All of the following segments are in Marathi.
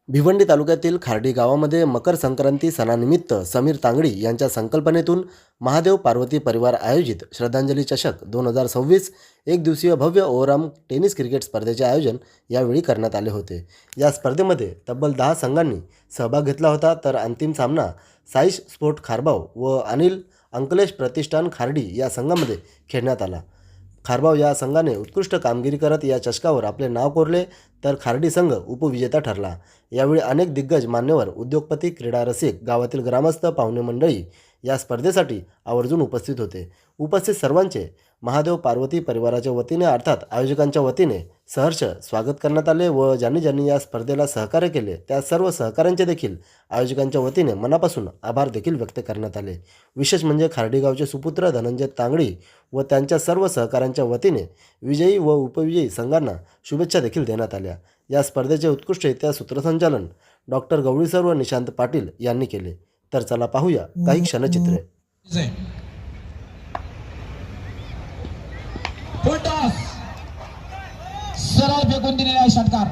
भिवंडी तालुक्यातील खार्डी गावामध्ये मकर संक्रांती सणानिमित्त समीर तांगडी यांच्या संकल्पनेतून महादेव पार्वती परिवार आयोजित श्रद्धांजली चषक 2026 एक दिवसीय भव्य ओव्हरआर्म टेनिस क्रिकेट स्पर्धेचे आयोजन यावेळी करण्यात आले होते। या स्पर्धेमध्ये तब्बल 10 संघांनी सहभाग घेतला होता, तर अंतिम सामना साईश स्पोर्ट खारबाव व अनिल अंकलेश प्रतिष्ठान खार्डी या संघामध्ये खेळण्यात आला। खारबाव या संघाने उत्कृष्ट कामगिरी करत या चषकावर आपले नाव कोरले, तर खार्डी संघ उपविजेता ठरला। यावेळी अनेक दिग्गज मान्यवर, उद्योगपती, क्रीडा रसिक, गावातील ग्रामस्थ, पाहुणे मंडळी या स्पर्धेसाठी आवर्जून उपस्थित होते। उपस्थित सर्वांचे महादेव पार्वती परिवाराच्या वतीने अर्थात आयोजकांच्या वतीने सहर्ष स्वागत करण्यात आले व ज्यांनी ज्यांनी या स्पर्धेला सहकार्य केले त्या सर्व सहकाऱ्यांचे देखील आयोजकांच्या वतीने मनापासून आभार देखील व्यक्त करण्यात आले। विशेष म्हणजे खार्डी गावचे सुपुत्र धनंजय तांगडी व त्यांच्या सर्व सहकाऱ्यांच्या वतीने विजयी व उपविजयी संघांना शुभेच्छा देखील देण्यात आल्या। या स्पर्धेचे उत्कृष्टरित्या सूत्रसंचालन डॉक्टर गवळीसर व निशांत पाटील यांनी केले। तर चला पाहूया काही क्षणचित्रे। फुल टॉस सरळ फेकून दिलेला आहे षटकार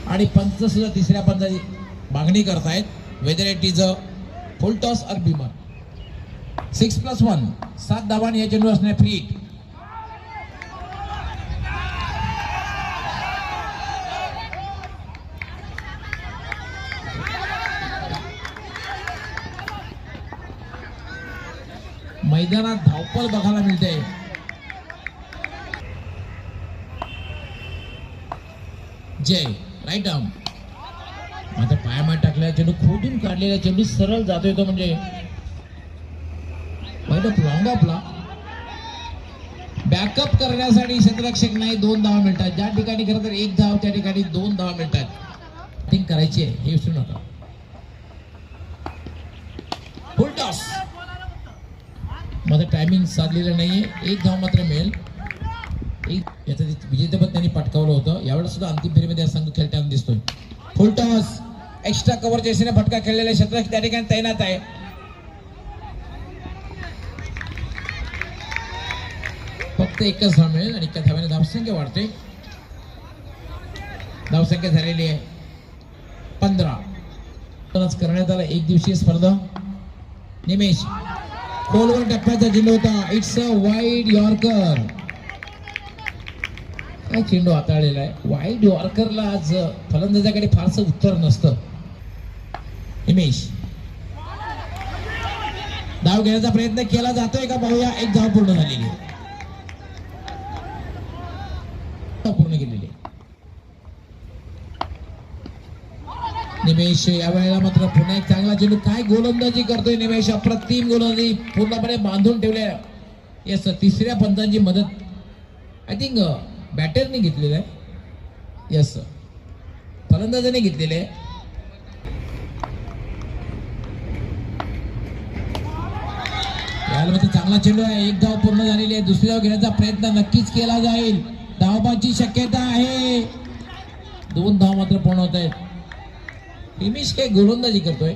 आणि पंच सुद्धा तिसऱ्या पंचाची मागणी करतायत, whether it is a full toss और बीमर। 6+1 7 धावांनी या चेंडू असणे फ्री हिट। मैदानात धावपळ बघायला मिळते। जय राईट आर्म आता पायामात टाकलेला चेंडू, खोदून काढलेला चेंडू सरळ जातोय तो, म्हणजे आपला बॅकअप करण्यासाठी क्षेत्ररक्षक नाही 2 धावा मिळतात। ज्या ठिकाणी खरं तर 1 धाव त्या ठिकाणी 2 धावा मिळतात। बॅटिंग करायची आहे हे विसरू नका। फुल टॉस मध्ये टायमिंग साधलेलं नाहीये, 1 धाव मात्र मिळेल। याचं विजेतेपद त्यांनी पटकावलं होतं। यावेळेस सुद्धा अंतिम फेरीमध्ये संघ खेळताना दिसतोय। फुल टॉस एक्स्ट्रा कव्हर जेसीने फटका खेळलेले क्षेत्ररक्षक त्या ठिकाणी तैनात आहे। फक्त 1च धाव मिळेल आणि 1 धाव्याने धावसंख्या वाढते। धावसंख्या झालेली आहे 15। करण्यात आला एक दिवसीय स्पर्धा। निमेश खोलवर टप्प्याचा चेंडू होता, इट्स अ वाईड यॉर्कर। काय चेंडू हाताळलेला आहे, वाईड यॉर्करला आज फलंदाजाकडे फारसं उत्तर नसतं। हिमेश धाव घेण्याचा प्रयत्न केला जातोय का पाहूया। 1 धाव पूर्ण झालेली आहे, पूर्ण केलेली आहे। निमेश यावेळेला मात्र पुन्हा एक चांगला चेंडू, काय गोलंदाजी करतोय निमेश, अप्रतिम गोलंदाजी, पूर्णपणे बांधून ठेवल्या। यस, तिसऱ्या पंचांची मदत आय थिंक बॅटरने घेतलेलं आहे। यस, फलंदाजाने घेतलेले आहे। याला मात्र चांगला चेंडू आहे, 1 धाव पूर्ण झालेली आहे। दुसरी धाव घेण्याचा प्रयत्न नक्कीच केला जाईल, धावबाची शक्यता आहे। 2 धाव मात्र पूर्ण होत आहेत। हिमेश काय गोलंदाजी करतोय,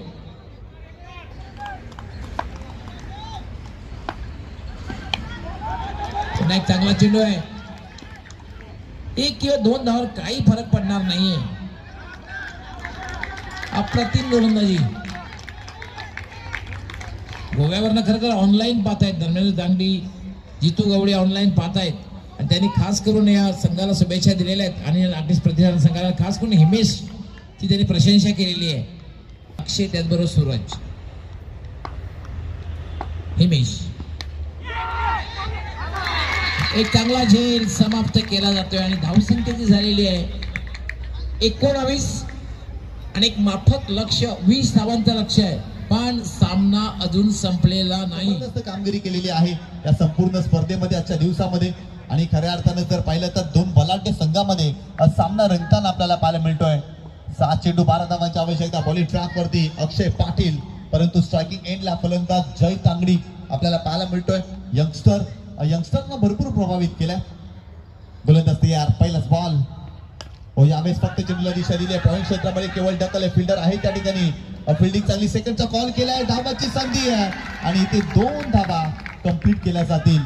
पुन्हा एक चांगला चेंडू आहे। 1 किंवा 2 धावावर काही फरक पडणार नाहीये। अप्रतिम गोलंदाजी। गोव्यावरनं खरं तर ऑनलाईन पाहतायत धर्मेंद्र तांगडी, जितू गवळी ऑनलाईन पाहतायत आणि त्यांनी खास करून या संघाला शुभेच्छा दिलेल्या आहेत आणि नागरिक प्रतिष्ठान संघाला खास करून हिमेश ची त्यांनी प्रशंसा केलेली आहे। अक्षय त्याचबरोबर सूरज। हिमेश एक चांगला झेल समाप्त केला जातोय आणि धावसंख्या जी झालेली आहे 19 आणि एक माफक लक्ष 20 धावांचं लक्ष आहे, पण सामना अजून संपलेला नाही। कामगिरी केलेली आहे या संपूर्ण स्पर्धेमध्ये आजच्या दिवसामध्ये आणि खऱ्या अर्थाने जर पाहिलं तर 2 बलाढ्य संघामध्ये सामना रंगताना आपल्याला पाहायला मिळतोय। 7 चेंडू 12 धावांची आवश्यकता। बॉलिंग ट्रॅक वरती अक्षय पाटील, परंतु स्ट्रायकिंग एंडला फलंदाज जय तांगडी आपल्याला पाहायला मिळतोय। यंगस्टरना भरपूर प्रभावित केलाय। गोलंदाज तयार, पहिलाच बॉल हो, यावेळेस फक्त चेंडूला दिशा दिली आहे। पॉईंट क्षेत्रामध्ये केवळ ढकल आहे, फिल्डर आहे त्या ठिकाणी। फिल्डिंग चांगली, सेकंडचा कॉल केलाय, धावाची संधी आहे आणि इथे 2 धावा कंप्लीट केल्या जातील।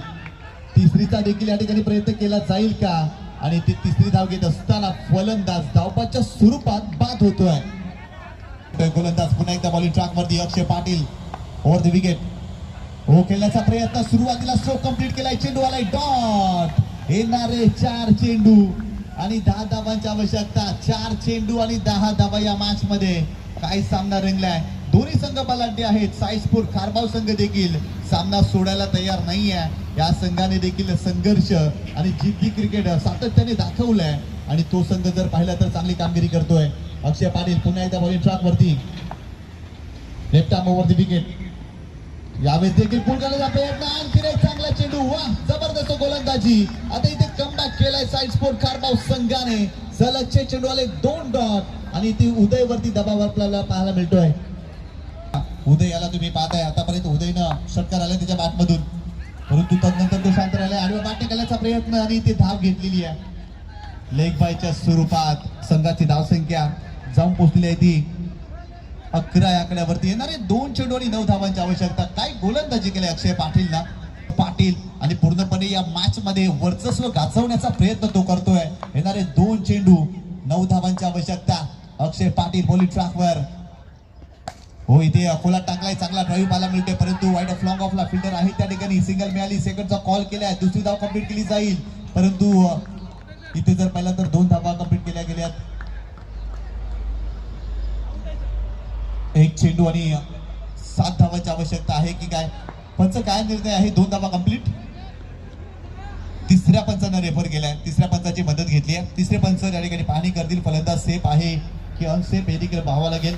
तिसरीचा देखील या ठिकाणी प्रयत्न केला जाईल का, आणि ती तिसरी धाव घेत असताना फलंदाज धावपाच्या स्वरूपात बाद होतोय. गोलंदाज पुन्हा एकदा बॉलिंग ट्रॅक वरती अक्षय पाटील ओव्हर द विकेट. हो खेळण्याचा प्रयत्न सुरुवातीला स्ट्रोक कंप्लीट केलाय. चेंडू आलाय डॉट. येणारे 4 चेंडू आणि 10 धावांची आवश्यकता. 4 चेंडू आणि 10 धावा या मॅच मध्ये. काय सामना रंगलाय. दोन्ही संघ बलाढ्य आहेत. साईस्फोर्ट खारबाव संघ देखील सामना सोडायला तयार नाहीये. या संघाने देखील संघर्ष आणि जिद्दी क्रिकेट सातत्याने दाखवलंय आणि तो संघ जर पाहिला तर चांगली कामगिरी करतोय. अक्षय पाटील पुन्हा एकदा बॉलिंग ट्रॅक वरती. Left arm over the wicket. यावेळेस देखील पुल करण्याचा प्रयत्न. आणखी एक चांगला चेंडू. वाह जबरदस्त गोलंदाजी. आता इथे कमबॅक केलाय साईस्फोर्ट खारबाव संघाने. सलगचे चेंडू आले 2 डॉट आणि ती उदयवरती दबाव आपल्याला पाहायला मिळतोय. उदय याला तुम्ही पाहताय. आतापर्यंत उदयनं षटकार आले त्याच्या बॅटमधून, परंतु तदनंतर तो शांत राहिलाय. आडव्या बॅटिंग करण्याचा प्रयत्न आणि ती धाव घेतलेली आहे. लेग बायच्या स्वरूपात संघाची धावसंख्या जाऊन पोहोचलेली आहे ती 11 या आकड्यावरती. येणारे 2 चेंडू आणि 9 धावांची आवश्यकता. काय गोलंदाजी केली अक्षय पाटीलला. पाटील आणि पूर्णपणे या मॅच मध्ये वर्चस्व गाजवण्याचा प्रयत्न तो करतोय. येणारे 2 चेंडू 9 धावांची आवश्यकता. अक्षय पाटील बॉलिंग ट्रॅकवर. हो इथे अकोला टाकलाय. चांगला ड्राईव्ह पाहायला मिळते, परंतु वाईड ऑफ लॉंग ऑफला फिल्डर आहे त्या ठिकाणी. सिंगल मिळाली. सेकंडचा कॉल केलाय. दुसरी धाव कंप्लीट केली जाईल, परंतु इथे जर पाहिला तर 2 धावा कंप्लीट केल्या गेल्यात. 1 चेंडू आणि 7 धावांची आवश्यकता आहे की काय. पंच काय निर्णय आहे. 2 धावा कंप्लीट. तिसऱ्या पंचानं रेफर केलाय. तिसऱ्या पंचाची मदत घेतली आहे. तिसरे पंच या ठिकाणी पाहणी करतील फलंदाज सेफ आहे की अनसेफ हे देखील पाहावं लागेल.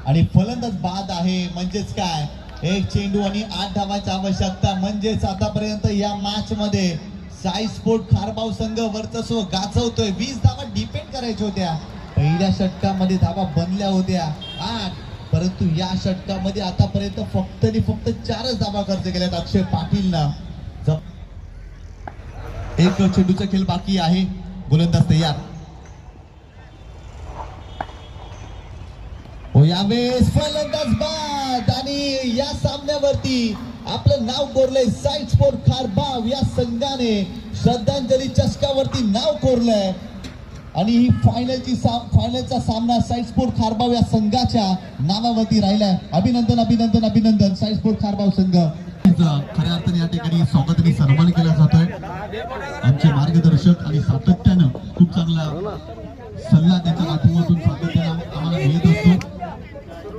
आणि फलंदाज बाद आहे. म्हणजेच काय 1 चेंडू आणि 8 धावांची आवश्यकता. म्हणजेच आतापर्यंत या मॅच मध्ये साईस्फोर्ट खारबाव संघ वर्चस्व गाजवतोय. 20 धावा डिपेंड करायच्या होत्या. पहिल्या षटकामध्ये धावा बनल्या होत्या 8, परंतु या षटकामध्ये आतापर्यंत फक्त 4च धावा खर्च केल्यात अक्षय पाटीलनं. 1 चेंडूचा खेळ बाकी आहे. गोलंदाज तयार. हो यावेळेस फलंदाज बाद आणि या सामन्यावरती आपलं नाव कोरलंय साईस्फोर्ट खारबाव या संघाने. श्रद्धांजली चषकावरती नाव कोरलंय आणि ही फायनलचा सामना साईस्फोर्ट खारबाव या संघाच्या नावावरती राहिलाय. अभिनंदन अभिनंदन अभिनंदन साईस्फोर्ट खारबाव संघ. खऱ्या अर्थाने या ठिकाणी स्वागत आणि सन्मान केला जातोय. आमचे मार्गदर्शक आणि सातत्यानं खूप चांगला सल्ला त्यांच्या माध्यमातून सातत्यानं आम्हाला मिळत असतो.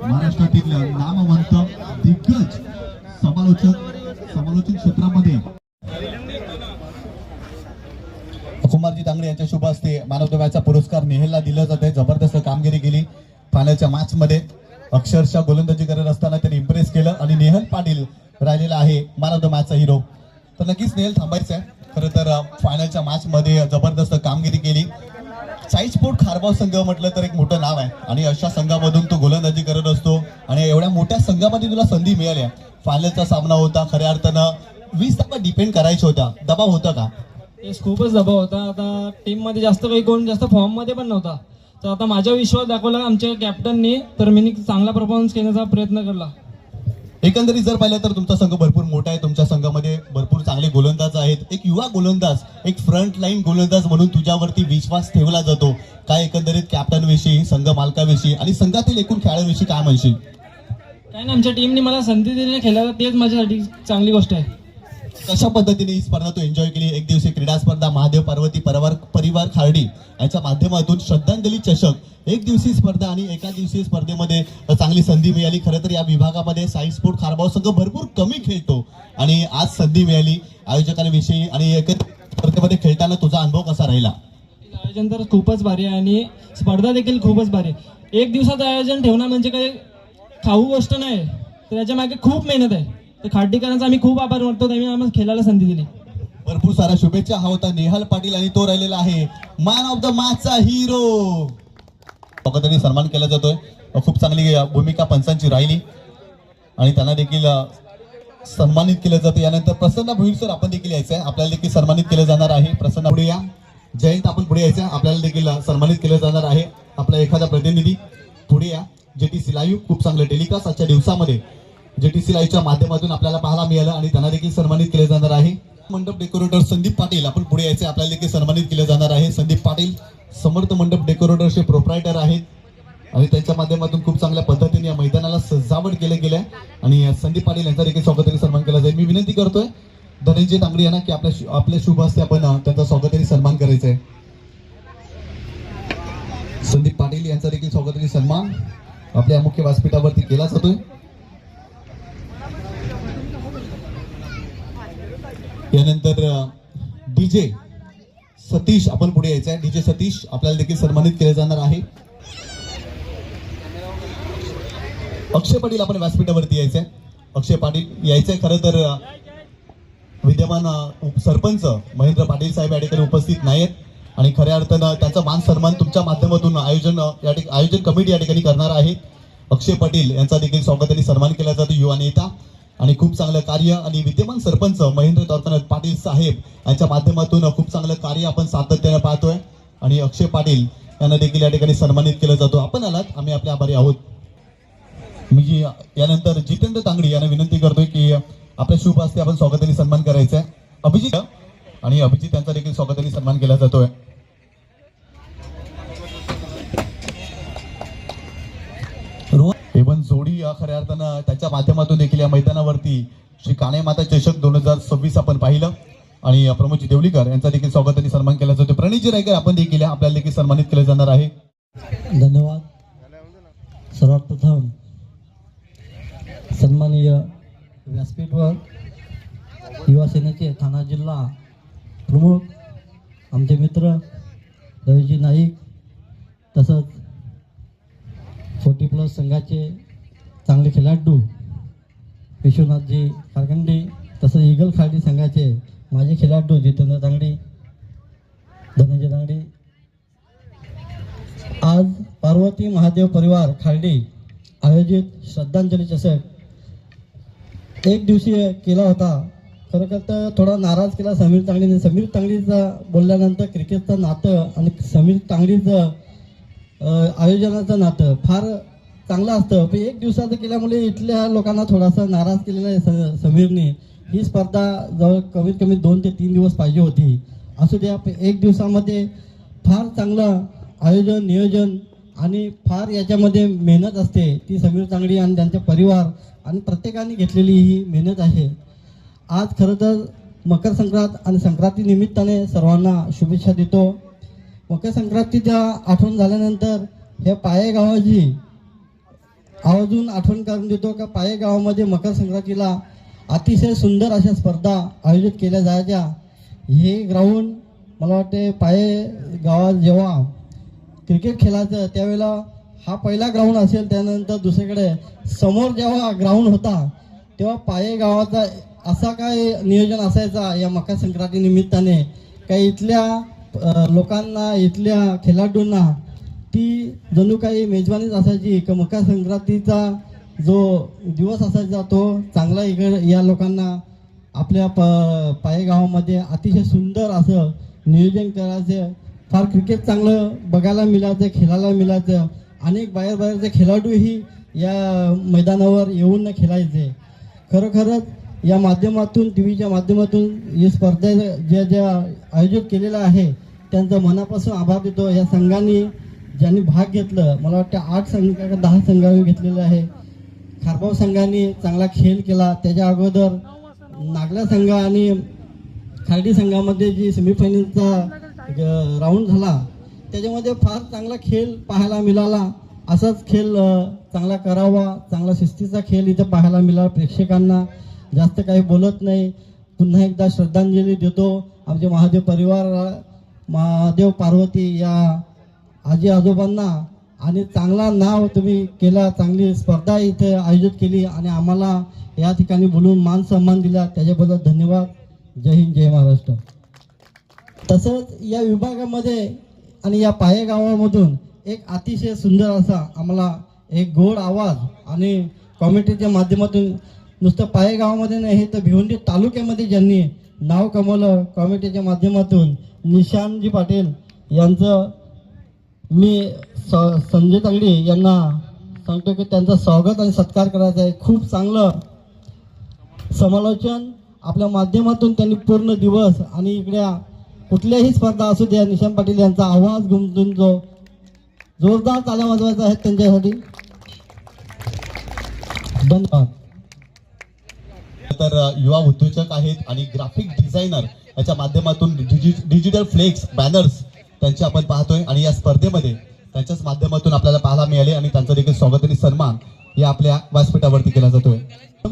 महाराष्ट्रातील नामवंत दिग्गज समालोचन क्षेत्रामध्ये कुमारजी तांगडे यांच्या शुभ हस्ते मॅन ऑफ द मॅचचा पुरस्कार नेहलला दिला जात आहे. जबरदस्त कामगिरी केली फायनलच्या मॅच मध्ये. अक्षरशः गोलंदाजी करत असताना त्यांनी इम्प्रेस केलं आणि नेहल पाटील राहिलेला आहे मॅन ऑफ द मॅचचा हिरो. तर नक्कीच नेहल थांबायचं आहे. खरं तर फायनलच्या मॅच मध्ये जबरदस्त कामगिरी केली. साईस्फोर्ट खारबाव संघ म्हटलं तर एक मोठं नाव आहे आणि अशा संघामधून तो गोलंदाजी करत असतो आणि एवढ्या मोठ्या संघामध्ये तुला संधी मिळाली. फायनलचा सामना होता. खऱ्या अर्थानं 20 धावा डिपेंड करायच्या होत्या. दबाव होता का. खूपच दबाव होता. आता टीम मध्ये जास्त काही कोण जास्त फॉर्म मध्ये पण नव्हता. तर आता माझा विश्वास दाखवला आमच्या कॅप्टननी, तर मी चांगला परफॉर्मन्स करण्याचा प्रयत्न केला. एकंदरीत जर पाहिलं तर तुमचा संघ भरपूर मोठा आहे. तुमच्या संघामध्ये भरपूर चांगले गोलंदाज आहेत. एक युवा गोलंदाज, एक फ्रंट लाईन गोलंदाज म्हणून तुझ्यावरती विश्वास ठेवला जातो. काय एकंदरीत कॅप्टन विषयी, संघ मालकाविषयी आणि संघातील एकूण खेळाडूविषयी काय म्हणशील. काय नाही, आमच्या टीमने मला संधी दिली खेळायला, तेच माझ्यासाठी चांगली गोष्ट आहे. कशा पद्धतीने ही स्पर्धा तू एन्जॉय केली. एक दिवसीय क्रीडा स्पर्धा महादेव पार्वती परिवार खार्डी यांच्या माध्यमातून श्रद्धांजली चषक एक दिवसीय स्पर्धा आणि एका दिवसीय स्पर्धेमध्ये चांगली संधी मिळाली. खरं तर या विभागामध्ये साईस्फोर्ट खारबाव संघ भरपूर कमी खेळतो आणि आज संधी मिळाली. आयोजकांविषयी आणि एकत्र स्पर्धेमध्ये खेळताना तुझा अनुभव कसा राहिला. आयोजन तर खूपच भारी आहे आणि स्पर्धा देखील खूपच भारी आहे. एक दिवसाचं आयोजन ठेवणं म्हणजे काही खाऊ गोष्ट नाही, तर याच्या मागे खूप मेहनत आहे. तर खार्डीकरांचा आम्ही खूप आभार मानतो, त्यांनी आम्हाला खेळायला संधी दिली. भरपूर साऱ्या शुभेच्छा. हा होता नेहल पाटील आणि तो राहिलेला आहे मॅन ऑफ द मॅचचा हिरो. त्यांनी सन्मान केला जातोय. खूप चांगली भूमिका पंचांची राहिली आणि त्यांना देखील सन्मानित केलं जातं. यानंतर प्रसन्न भोईर सर आपण देखील यायचं आहे. आपल्याला देखील सन्मानित केलं जाणार आहे. प्रसन्न पुढे या. जयंत आपण पुढे यायचं आहे. आपल्याला देखील सन्मानित केलं जाणार आहे. आपला एखादा प्रतिनिधी पुढे या. JTC लाईव्ह खूप चांगलं टेलिकास्ट आजच्या दिवसामध्ये JTC लाईव्हच्या माध्यमातून आपल्याला पाहायला मिळालं आणि त्यांना देखील सन्मानित केले जाणार आहे. मंडप डेकोरेटर संदीप पाटील आपण पुढे यायचे, आपल्याला देखील सन्मानित केले जाणार आहे. संदीप पाटील समर्थ मंडप डेकोरेटरचे प्रोप्रायटर आहेत आणि त्यांच्या माध्यमातून खूप चांगल्या पद्धतीने या मैदानाला सजावट केले गेले आणि संदीप पाटील यांचा देखील स्वागताने सन्मान केला जाईल. मी विनंती करतोय धनंजय तांगडी यांना की आपल्या शुभ हस्ते आपण त्यांचा स्वागताने सन्मान करायचा आहे. संदीप पाटील यांचा देखील स्वागताने सन्मान आपल्या मुख्य व्यासपीठावरती केला जातोय. यानंतर डीजे सतीश आपण पुढे यायचं आहे. डीजे सतीश आपल्याला देखील सन्मानित केले जाणार आहे. अक्षय पाटील आपण व्यासपीठावरती यायचंय. अक्षय पाटील यायचंय. खरं तर विद्यमान सरपंच महेंद्र पाटील साहेब या ठिकाणी उपस्थित नाहीत आणि खऱ्या अर्थानं त्यांचा मान सन्मान तुमच्या माध्यमातून आयोजन कमिटी या ठिकाणी करणार आहे. अक्षय पाटील यांचा देखील स्वागताने सन्मान केला जातो. युवा नेता आणि खूप चांगलं कार्य आणि विद्यमान सरपंच महेंद्र दौलतनाथ पाटील साहेब यांच्या माध्यमातून खूप चांगलं कार्य आपण सातत्याने पाहतोय आणि अक्षय पाटील यांना देखील या ठिकाणी सन्मानित केलं जातो. आपण आलात, आम्ही आपल्या आभारी आहोत. मी यानंतर जितेंद्र तांगडी यांना विनंती करतोय की आपल्या शुभ हस्ते आपण स्वागताने सन्मान करायचा आहे. अभिजित आणि अभिजित यांचा देखील स्वागताने सन्मान केला जातोय. एवन जोडी या खऱ्या अर्थानं त्याच्या माध्यमातून देखील या मैदानावरती श्री काणे माता चषक 2026 आपण पाहिलं आणि प्रमोदजी देवलीकर यांचा देखील स्वागताने सन्मान केला जातो. प्रणीतजी रायकर आपण देखील आपल्याला देखील सन्मानित केले जाणार आहे. धन्यवाद. सर्वात प्रथम सन्माननीय व्यासपीठवर युवा सेनेचे ठाणा जिल्हा प्रमुख आमचे मित्र रवीजी नाईक, तसंच 40+ संघाचे चांगले खेळाडू विश्वनाथजी कारखंडे, तसंच ईगल खाडी संघाचे माजी खेळाडू जितेंद्र तांगडी, धनंजय तांगडी. आज पार्वती महादेव परिवार खार्डी आयोजित श्रद्धांजली चषक एक दिवसीय केला होता. खरं तर थोडा नाराज केला समीर तांगडीने. समीर तांगडीचं बोलल्यानंतर क्रिकेटचं नातं आणि समीर तांगडीचं आयोजनाचं नातं फार चांगलं असतं, पण एक दिवसाचं केल्यामुळे इथल्या लोकांना थोडासा नाराज केलेला आहे समीरने. ही स्पर्धा जवळ कमीत कमी 2 ते 3 दिवस पाहिजे होती. असू द्या, एक दिवसामध्ये फार चांगलं आयोजन नियोजन आणि फार याच्यामध्ये मेहनत असते. ती समीर तांगडी आणि त्यांचा परिवार आणि प्रत्येकाने घेतलेली ही मेहनत आहे. आज खरं तर मकर संक्रांत आणि संक्रांती निमित्ताने सर्वांना शुभेच्छा देतो. मकर संक्रांतीच्या आठवण झाल्यानंतर हे पाये गावाची आवर्जून आठवण करून देतो का पाये गावामध्ये मकर संक्रांतीला अतिशय सुंदर अशा स्पर्धा आयोजित केल्या जायच्या. हे ग्राउंड मला वाटते पाये गावात जेव्हा क्रिकेट खेळायचं त्यावेळेला हा पहिला ग्राउंड असेल, त्यानंतर दुसरीकडे समोर जेव्हा ग्राउंड होता तेव्हा पाये गावाचा असा काय नियोजन असायचा या मकर संक्रांती निमित्ताने काही इथल्या लोकांना इथल्या खेळाडूंना ती जणू काही मेजवानीच असायची की मकर संक्रांतीचा जो दिवस असायचा तो चांगला इकडे या लोकांना आपल्या पाये गावामध्ये अतिशय सुंदर असं नियोजन करायचं. फार क्रिकेट चांगलं बघायला मिळायचं, खेळायला मिळायचं. अनेक बाहेरचे खेळाडूही या मैदानावर येऊन खेळायचे. खरोखरच या माध्यमातून TV च्या माध्यमातून ही स्पर्धा ज्या आयोजित केलेल्या आहे त्यांचा मनापासून आभार देतो. या संघांनी ज्यांनी भाग घेतलं, मला वाटतं 8 संघ का 10 संघांनी घेतलेले आहे. खारबाव संघाने चांगला खेळ केला. त्याच्या अगोदर नागला संघ आणि खार्डी संघामध्ये जी सेमीफायनलचा राऊंड झाला त्याच्यामध्ये फार चांगला खेळ पाहायला मिळाला. असाच खेळ चांगला करावा, चांगला शिस्तीचा खेळ इथं पाहायला मिळाला प्रेक्षकांना. जास्त काही बोलत नाही. पुन्हा एकदा श्रद्धांजली देतो आमचे महादेव परिवार, महादेव पार्वती या आजी आजोबांना. आणि चांगला नाव तुम्ही केला, चांगली स्पर्धा इथे आयोजित केली आणि आम्हाला या ठिकाणी बोलून मान सन्मान दिला, त्याच्याबद्दल धन्यवाद. जय हिंद, जय महाराष्ट्र. तसंच या विभागामध्ये आणि या पाये गावामधून एक अतिशय सुंदर असा आम्हाला एक गोड आवाज आणि कॉमेंट्रीच्या माध्यमातून नुसतं पाये गावामध्ये नाही तर भिवंडी तालुक्यामध्ये ज्यांनी नाव कमवलं कॉमेंट्रीच्या माध्यमातून, निशानजी पाटील यांचं मी संजय तांगडी यांना सांगतो की त्यांचं स्वागत आणि सत्कार करायचा आहे. खूप चांगलं समालोचन आपल्या माध्यमातून त्यांनी पूर्ण दिवस आणि इकड्या कुठल्याही स्पर्धा असू द्या निशांत पाटील यांचा आवाज गुंतून जो जोरदार ताल्या वाजवायचा आहे त्यांच्यासाठी. धन्यवाद. तर युवा उद्योजक आहेत आणि ग्राफिक डिझायनर याच्या माध्यमातून डिजिटल फ्लेक्स बॅनर्स त्यांचे आपण पाहतोय आणि या स्पर्धेमध्ये त्यांच्याच माध्यमातून आपल्याला पाहायला मिळाले आणि त्यांचा देखील स्वागत आणि सन्मान या आपल्या व्यासपीठावरती केला जातोय.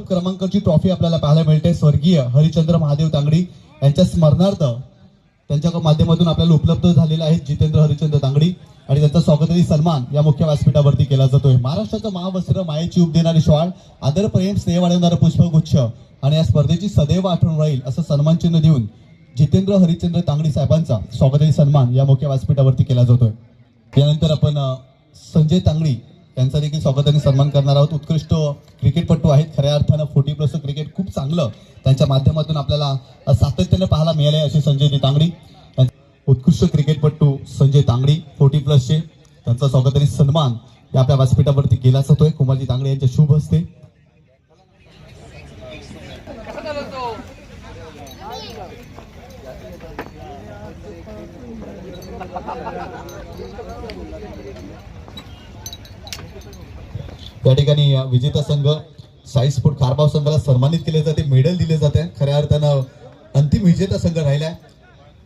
क्रमांकाची ट्रॉफी आपल्याला पाहायला मिळते. स्वर्गीय हरिचंद्र महादेव तांगडी यांच्या स्मरणार्थ त्यांच्या माध्यमातून आपल्याला उपलब्ध झालेले आहेत जितेंद्र हरिचंद्र तांगडी आणि त्यांचा स्वागत आणि सन्मान या मुख्य व्यासपीठावरती केला जातोय. महाराष्ट्राचं महावस्त्र मायेची उब देणारी शाळ आदर प्रेम स्नेह वाढवणारा पुष्पगुच्छ आणि या स्पर्धेची सदैव आठवण राहील असं सन्मानचिन्ह देऊन जितेंद्र हरिचंद्र तांगडी साहेबांचा स्वागत आणि सन्मान या मुख्य व्यासपीठावरती केला जातोय. यानंतर आपण संजय तांगडी यांचा देखील स्वागत आणि सन्मान करणार आहोत. उत्कृष्ट क्रिकेटपटू आहेत. खऱ्या अर्थानं 40+ क्रिकेट खूप चांगलं त्यांच्या माध्यमातून आपल्याला सातत्याने पाहायला मिळाले असे संजय तांगडी. उत्कृष्ट क्रिकेटपटू संजय तांगडी 40+ चे त्यांचा स्वागत आणि सन्मान या आपल्या व्यासपीठावरती केला जातोय. कुमारजी तांगडी यांच्या शुभ हस्ते. या ठिकाणी विजेता संघ साई स्पोर्ट खारबाव संघाला सन्मानित केले जाते. मेडल दिले जाते. खऱ्या अर्थानं अंतिम विजेता संघ राहिलाय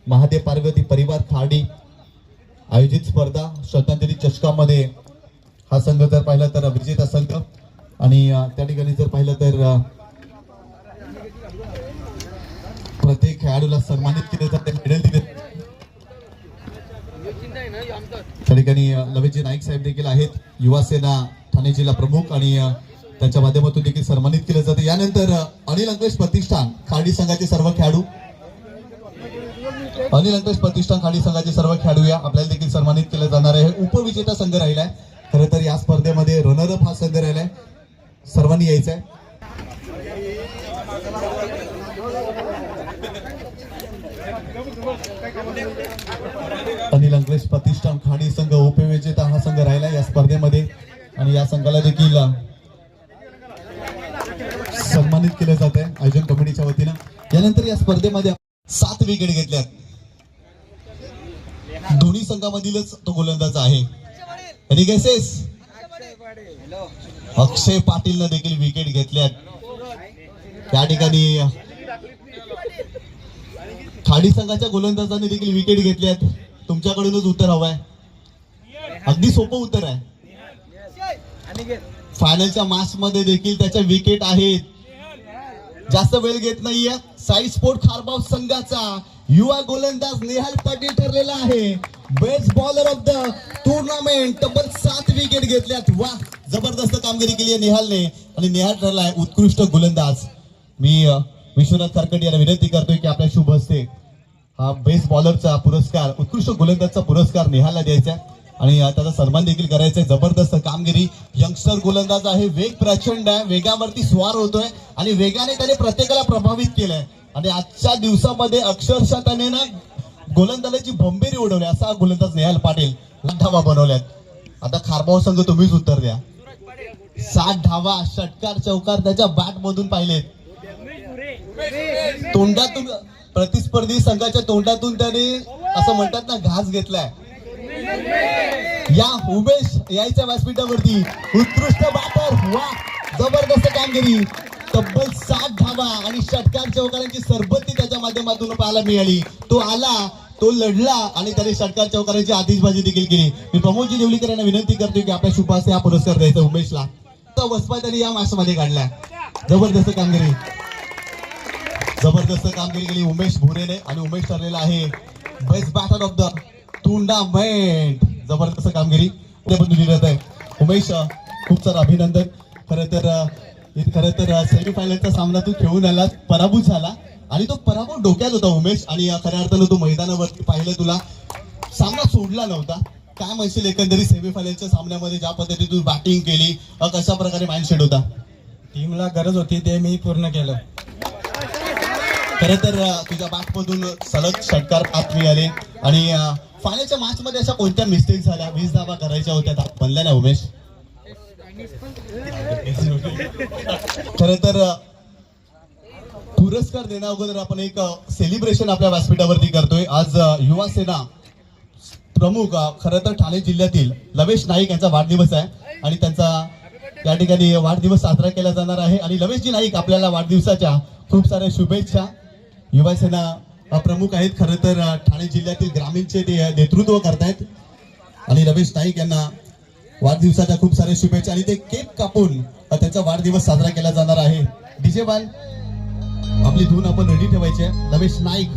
महादेव पार्वती परिवार खार्डी आयोजित स्पर्धा श्रद्धांजली चषकामध्ये हा संघ जर पाहिला तर विजेता संघ आणि त्या ठिकाणी जर पाहिलं तर प्रत्येक खेळाडूला सन्मानित केले जाते. मेडल दिले. त्या ठिकाणी लवेजी नाईक साहेब देखील आहेत. युवा सेना ठाणे जिल्हा प्रमुख आणि त्यांच्या माध्यमातून देखील सन्मानित केले जाते. यानंतर अनिल अंकलेश प्रतिष्ठान खाडी संघाचे सर्व खेळाडू अनिल अंकलेश प्रतिष्ठान खाडी संघाचे सर्व खेळाडू या आपल्याला देखील सन्मानित केले जाणार आहे. उपविजेता संघ राहिलाय. खरं तर या स्पर्धेमध्ये रनरअप हा संघ राहिलाय. सर्वांनी यायचं आहे. अनिल अंकलेश प्रतिष्ठान खाडी संघ उपविजेता हा संघ राहिला या स्पर्धेमध्ये आणि या संघाला देखील सन्मानित केले जात आहे आयोजन कमिटीच्या वतीनं. यानंतर या स्पर्धेमध्ये 7 विकेट घेतल्यात. दोन्ही संघामधीलच तो गोलंदाज आहे. Any guesses? अक्षय पाटीलनं देखील विकेट घेतल्यात. त्या ठिकाणी खाडी संघाच्या गोलंदाजाने देखील विकेट घेतल्यात. तुमच्याकडूनच उत्तर हवंय. अगदी सोपं उत्तर आहे. फायनलच्या मॅच मध्ये देखील त्याच्या विकेट आहेत. जास्त वेळ घेत नाहीये. साई स्पोर्ट खारबाव संघाचा युवा गोलंदाज नेहाल पाटील ठरलेला आहे best bowler of the tournament. तब्बल 7 विकेट घेतल्यात. वा, जबरदस्त कामगिरी केली आहे नेहालने आणि नेहाल ठरलाय उत्कृष्ट गोलंदाज. मी विश्वनाथ कारकटे यांना विनंती करतोय की आपल्या शुभ हस्ते हा बेस्ट बॉलरचा पुरस्कार उत्कृष्ट गोलंदाजचा पुरस्कार नेहालला द्यायचा आणि त्याचा सन्मान देखील करायचा आहे. जबरदस्त कामगिरी. यंगस्टर गोलंदाज आहे. वेग प्रचंड आहे. वेगावरती स्वार होतोय आणि वेगाने त्याने प्रत्येकाला प्रभावित केलंय आणि आजच्या दिवसामध्ये अक्षरशः त्याने ना गोलंदाजाची भंबेरी उडवली. असा गोलंदाज नेहाल पाटील. धावा बनवल्यात. आता खारबाव संघ तुम्हीच उत्तर द्या. 7 धावा षटकार चौकार त्याच्या बॅट मधून पाहिलेत. तोंडातून प्रतिस्पर्धी संघाच्या तोंडातून त्याने असं म्हणतात ना घास घेतलाय. या उमेश यायच्या व्यासपीठावरती उत्कृष्ट बॅटर. वा, जबरदस्त कामगिरी. तब्बल 7 धावा आणि षटकार चौकारांची सरबत्ती त्याच्या माध्यमातून पाहायला मिळाली. तो आला, तो लढला आणि त्याने षटकार चौकारांची आतिषबाजी देखील केली. मी प्रमोदजी देवलीकर यांना विनंती करतोय की आपल्या शुभ हस्ते हा पुरस्कार द्यायचा उमेशला. तर वसपा त्यांनी या मॅच मध्ये काढलाय. जबरदस्त कामगिरी. जबरदस्त कामगिरी केली उमेश भुरेने आणि उमेश ठरलेला आहे best batter of the tournament. जबरदस्त कामगिरी दिली जात आहे. उमेश, खूप सारं अभिनंदन. खरं तर सेमीफायनलचा सामना तू खेळून आला, पराभूत झाला आणि तो पराभव डोक्यात होता उमेश आणि खऱ्या अर्थानं तू मैदानावरती पाहिलं, तुला सामना सोडला नव्हता. काय म्हणशील एकंदरीत सेमीफायनलच्या सामन्यामध्ये ज्या पद्धतीने तू बॅटिंग केली, कशा प्रकारे माइंडसेट होता? टीमला गरज होती ते मी पूर्ण केलं. खरं तर तुझ्या बॅटमधून सलग षटकार पाच मिळाले आणि फायनलच्या मॅच मध्ये अशा कोणत्या मिस्टेक झाल्या? 20 धावा करायच्या होत्या, बनल्या ना उमेश? खरं तर पुरस्कार देण्या अगोदर आपण एक सेलिब्रेशन आपल्या व्यासपीठावरती करतोय. आज युवा सेना प्रमुख खरं तर ठाणे जिल्ह्यातील लवेश नाईक यांचा वाढदिवस आहे आणि त्यांचा या ठिकाणी वाढदिवस साजरा केला जाणार आहे. आणि लवेशजी नाईक आपल्याला वाढदिवसाच्या खूप साऱ्या शुभेच्छा. युवा सेना प्रमुख आहेत, खरं तर ठाणे जिल्ह्यातील ग्रामीणचे ते नेतृत्व करतायत आणि लवेश नाईक यांना वाढदिवसाच्या खूप साऱ्या शुभेच्छा. आणि ते केक कापून त्यांचा वाढदिवस साजरा केला जाणार आहे. डीजे बाल आपली धून आपण रेडी ठेवायची आहे. लवेश नाईक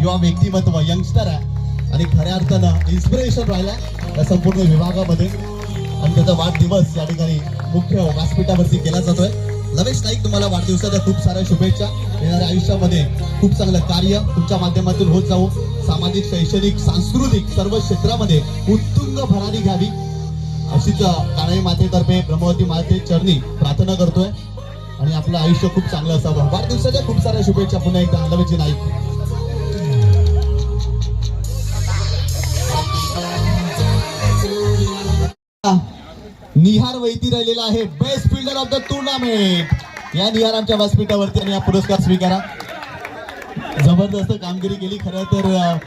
युवा व्यक्तिमत्व, यंगस्टर आहे आणि खऱ्या अर्थानं इन्स्पिरेशन राहिला या संपूर्ण विभागामध्ये आणि त्याचा वाढदिवस या ठिकाणी मुख्य व्यासपीठावरती केला जातोय. लवेश नाईक, तुम्हाला वाढदिवसाच्या खूप साऱ्या शुभेच्छा. येणाऱ्या आयुष्यामध्ये खूप चांगलं कार्य तुमच्या माध्यमातून होत जाऊ. सामाजिक, शैक्षणिक, सांस्कृतिक सर्व क्षेत्रामध्ये उत्तुंग भरारी घ्यावी अशीच कानाई मातेतर्फे ब्रह्मवती माते चरणी प्रार्थना करतोय आणि आपलं आयुष्य खूप चांगलं असावं. वाढदिवसाच्या खूप साऱ्या शुभेच्छा पुन्हा एकदा लवेशजी नाईक. निहार वैती राहिलेला आहे best fielder of the tournament. या निहार आमच्या व्यासपीठावरती आणि हा पुरस्कार स्वीकारा. जबरदस्त कामगिरी केली खरं तर.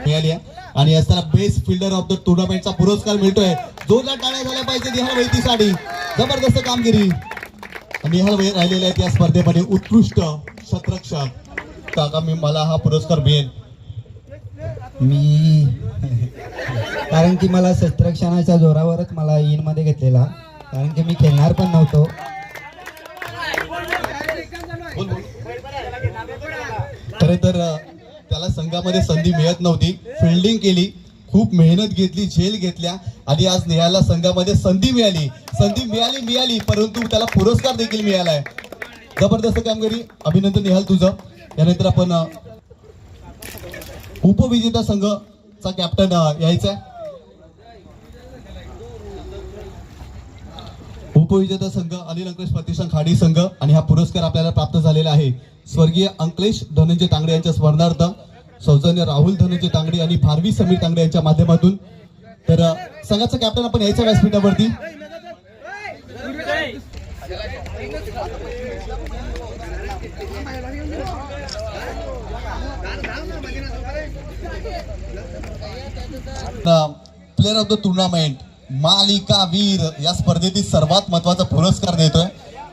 मिळाली आणि असताना बेस्ट फिल्डर ऑफ द टुर्नामेंटचा पुरस्कार मिळतोय. जोरदार टाळ्या झाल्या पाहिजे निहाल वैतीसाठी. जबरदस्त कामगिरी निहाल वैती राहिलेल्या आहेत या स्पर्धेमध्ये. उत्कृष्ट शतरक्षक काका, मला हा पुरस्कार मिळेल. मी कारण की मला शस्त्रक्षणाच्या जोरावरच मला इन मध्ये घेतलेला, कारण की मी खेळणार पण नव्हतो. खरे तर त्याला संघामध्ये संधी मिळत नव्हती. फिल्डिंग केली, खूप मेहनत घेतली, झेल घेतल्या आणि आज निहालला संघामध्ये संधी मिळाली परंतु त्याला पुरस्कार देखील मिळालाय. जबरदस्त कामगिरी, अभिनंदन निहाल तुझं. यानंतर आपण उपविजेता संघाचा कॅप्टन यायचा. उपविजेता संघ अनिल अंकलेश प्रतिष्ठान खाडी संघ आणि हा पुरस्कार आपल्याला प्राप्त झालेला आहे स्वर्गीय अंकलेश धनंजय तांगडे यांच्या स्मरणार्थ सौजन्य राहुल धनंजय तांगडे आणि भारवी समीर तांगडे यांच्या माध्यमातून. तर संघाचा कॅप्टन आपण यायचा व्यासपीठावरती. प्लेअर ऑफ द टुर्नामेंट मालिका वीर या स्पर्धेतील सर्वात महत्वाचा पुरस्कार देतोय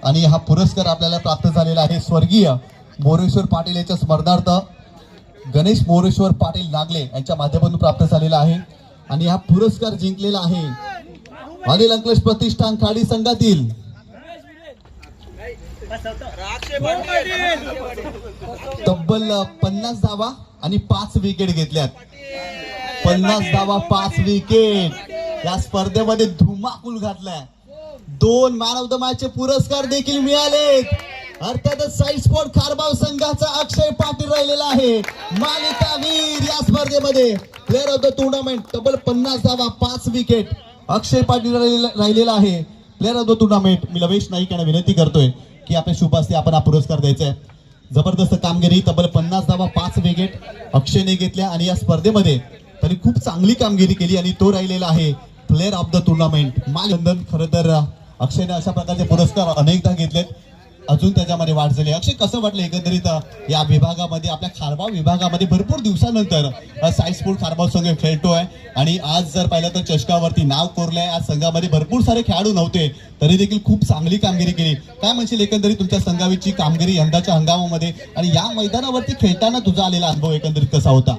आणि हा पुरस्कार आपल्याला प्राप्त झालेला आहे स्वर्गीय मोरेश्वर पाटील यांच्या स्मरणार्थ गणेश मोरेश्वर पाटील नागले यांच्या माध्यमातून प्राप्त झालेला आहे. आणि हा पुरस्कार जिंकलेला आहे अनिल अंकलेश प्रतिष्ठान खाडी संघातील तब्बल 50 धावा आणि 5 विकेट घेतल्यात. 50 धावा 5 विकेट या स्पर्धेमध्ये धुमाकूल घातलाय. 2 मॅन ऑफ द मॅच चे पुरस्कार देखील मिळाले. अर्थातच साई स्पोर्ट खारबाव संघाचा अक्षय पाटील राहिलेला आहे मालिका वीर या स्पर्धेमध्ये. प्लेअर ऑफ द टुर्नामेंट तब्बल 50 धावा 5 विकेट अक्षय पाटील राहिलेला आहे प्लेअर ऑफ द टुर्नामेंट. मी लवेश नाईक यांना विनंती करतोय की आपल्या शुभ हस्ते आपण हा पुरस्कार द्यायचा आहे. जबरदस्त कामगिरी, तब्बल 50 धावा 5 विकेट अक्षयने घेतल्या आणि या स्पर्धेमध्ये त्यांनी खूप चांगली कामगिरी केली आणि तो राहिलेला आहे प्लेअर ऑफ द टुर्नामेंट. मानंदन. खरं तर अक्षयने अशा प्रकारचे पुरस्कार अनेकदा घेतलेत, अजून त्याच्यामध्ये वाढ झाली. अक्षय, कसं वाटलं एकंदरीत या विभागामध्ये, आपल्या खारबाव विभागामध्ये भरपूर दिवसानंतर साई स्पोर्ट खारबाव संघ खेळतोय आणि आज जर पाहिलं तर चषकावरती नाव कोरलंय. आज संघामध्ये भरपूर सारे खेळाडू नव्हते तरी देखील खूप चांगली कामगिरी केली. काय म्हणशील एकंदरीत तुमच्या संघाची कामगिरी यंदाच्या हंगामामध्ये आणि या मैदानावरती खेळताना तुझा आलेला अनुभव एकंदरीत कसा होता?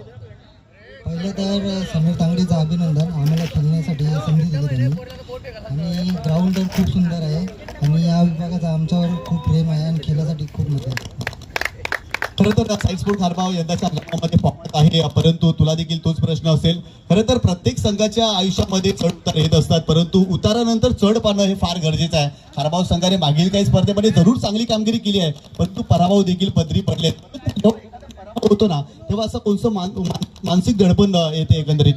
पहिलं तर समीर तांगडेचं अभिनंदन, आम्हाला खेळण्यासाठी संधी दिली त्यांनी आणि ग्राउंड खूप सुंदर आहे आणि या विभागाचा आमच्यावर खूप प्रेम आहे आणि खेळासाठी खूप मजा आहे. खरं तर साई स्पोर्ट खारबाव यंदाच्या हंगामामध्ये फॉर्मात आहे, परंतु तुला देखील तोच प्रश्न असेल. खरं तर प्रत्येक संघाच्या आयुष्यामध्ये चढ उतार येत असतात, परंतु उतारानंतर चढ पाहणं हे फार गरजेचं आहे. खारबाव संघाने मागील काही स्पर्धेमध्ये जरूर चांगली कामगिरी केली आहे, परंतु पराभव देखील पदरी पडले होतो ना, तेव्हा असं कोणतं मानसिक दडपण येते एकंदरीत?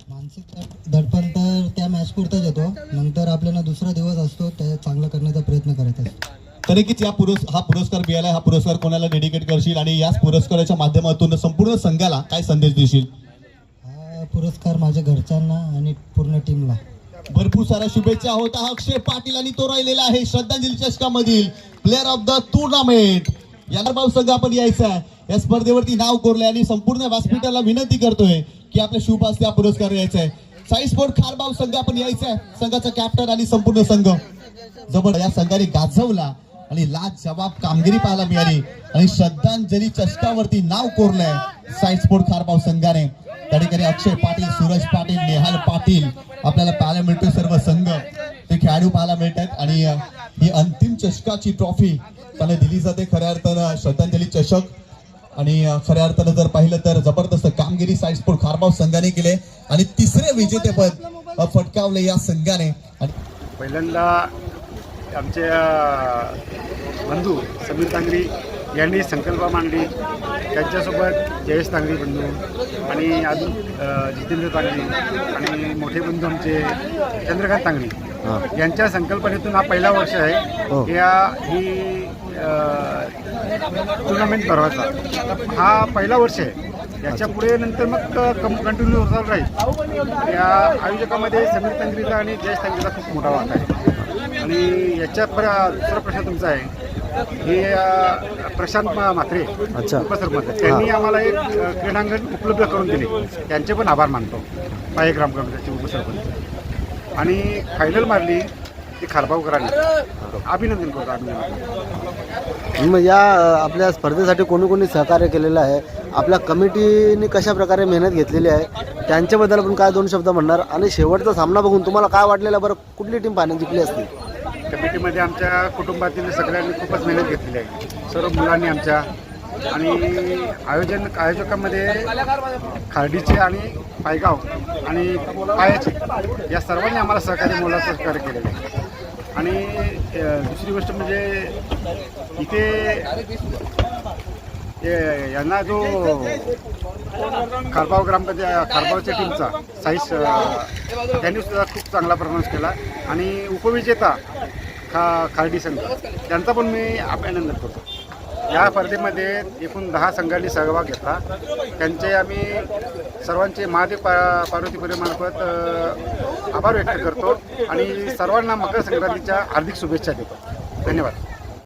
मानसिक दडपण तर त्या मॅच दिवसपुरताच येतो. नंतर आपल्याला दुसरा दिवस असतो त्या चांगला करण्याचा प्रयत्न करत असतो. तर नक्कीच हा पुरस्कार मिळाला. हा पुरस्कार कोणाला डेडिकेट करशील आणि याच पुरस्काराच्या माध्यमातून संपूर्ण संघाला काय संदेश देशील? हा पुरस्कार माझ्या घरच्यांना आणि पूर्ण टीमला. भरपूर साऱ्या शुभेच्छा होत आहे. अक्षय पाटील आणि तो राहिलेला आहे श्रद्धांजली चषकामधील प्लेअर ऑफ द टुर्नामेंट. याला भाऊ संघ आपण यायचा आहे, या स्पर्धेवरती नाव कोरलंय आणि संपूर्ण व्यासपीठाला विनंती करतोय की आपल्या शुभ हस्ते हा पुरस्कार यायचा आहे. साई स्पोर्ट खारबाव संघ आपण यायचा आहे. संघाचा कॅप्टन आणि संपूर्ण संघ जबर या संघाने गाजवला आणि लाजवाब कामगिरी पाहायला मिळाली आणि श्रद्धांजली चषकावरती नाव कोरलंय साई स्पोर्ट खारबाव संघाने. त्या ठिकाणी अक्षय पाटील, सूरज पाटील, नेहाल पाटील आपल्याला पाहायला मिळतोय. सर्व संघ ते खेळाडू पाहायला मिळत आहेत आणि ही अंतिम चषकाची ट्रॉफी त्यांना दिली जाते. खऱ्या अर्थानं श्रद्धांजली चषक आणि खऱ्या अर्थानं जर पाहिलं तर जबरदस्त कामगिरी साई स्पोर्ट खारबाव संघाने केले आणि तिसरे विजेतेपद फटकावले या संघाने. पहिल्यांदा आमचे बंधू समीर तांगडी यांनी संकल्पना मांडली. त्यांच्यासोबत जयेश तांगडी बंधू आणि अजून जितेंद्र तांगडी आणि मोठे बंधू आमचे चंद्रकांत तांगडी यांच्या संकल्पनेतून हा पहिला वर्ष आहे. ही टुर्नामेंट भरवायचा हा पहिला वर्ष आहे. याच्या पुढे नंतर मग कंटिन्यू चालू राहील. या आयोजकामध्ये समीर तांगडीचा आणि जयेश तांगडीचा खूप मोठा वाटा आहे. आणि याच्या दुसरा प्रश्न तुमचा आहे हे प्रशांत म्हात्रे उपसरपंच त्यांनी आम्हाला एक क्रीडांगण उपलब्ध करून दिले. त्यांचे पण आभार मानतो. पाये ग्रामपंचायतचे उपसरपंच आणि फायनल मारली ती खारबावकरांनी. अभिनंदन करतो. अभिनंदन. मग या आपल्या स्पर्धेसाठी कोणी कोणी सहकार्य केलेलं आहे, आपल्या कमिटीने कशा प्रकारे मेहनत घेतलेली आहे, त्यांच्याबद्दल आपण काय दोन शब्द म्हणणार आणि शेवटचा सामना बघून तुम्हाला काय वाटलेलं? बरं, कुठली टीम पाण्यात जिंकली असती? कमिटीमध्ये आमच्या कुटुंबातील सगळ्यांनी खूपच मेहनत घेतलेली आहे. सर्व मुलांनी आमच्या आणि आयोजकांमध्ये खार्डीचे आणि पायगाव आणि पायाचे या सर्वांनी आम्हाला मोलाचं सहकार्य केलेलं आहे. आणि दुसरी गोष्ट म्हणजे इथे यांना जो खारबावच्या टीमचा साईस त्यांनी सुद्धा खूप चांगला परफॉर्मन्स केला आणि उपविजेता खार्डी संघ त्यांचा पण मी अभिनंदन करतो. या स्पर्धेमध्ये एकूण 10 संघांनी सहभाग घेतला. त्यांचे आम्ही सर्वांचे महादेव पार्वती परिवारामार्फत आभार व्यक्त करतो आणि सर्वांना मकर संक्रांतीच्या हार्दिक शुभेच्छा देतो. धन्यवाद.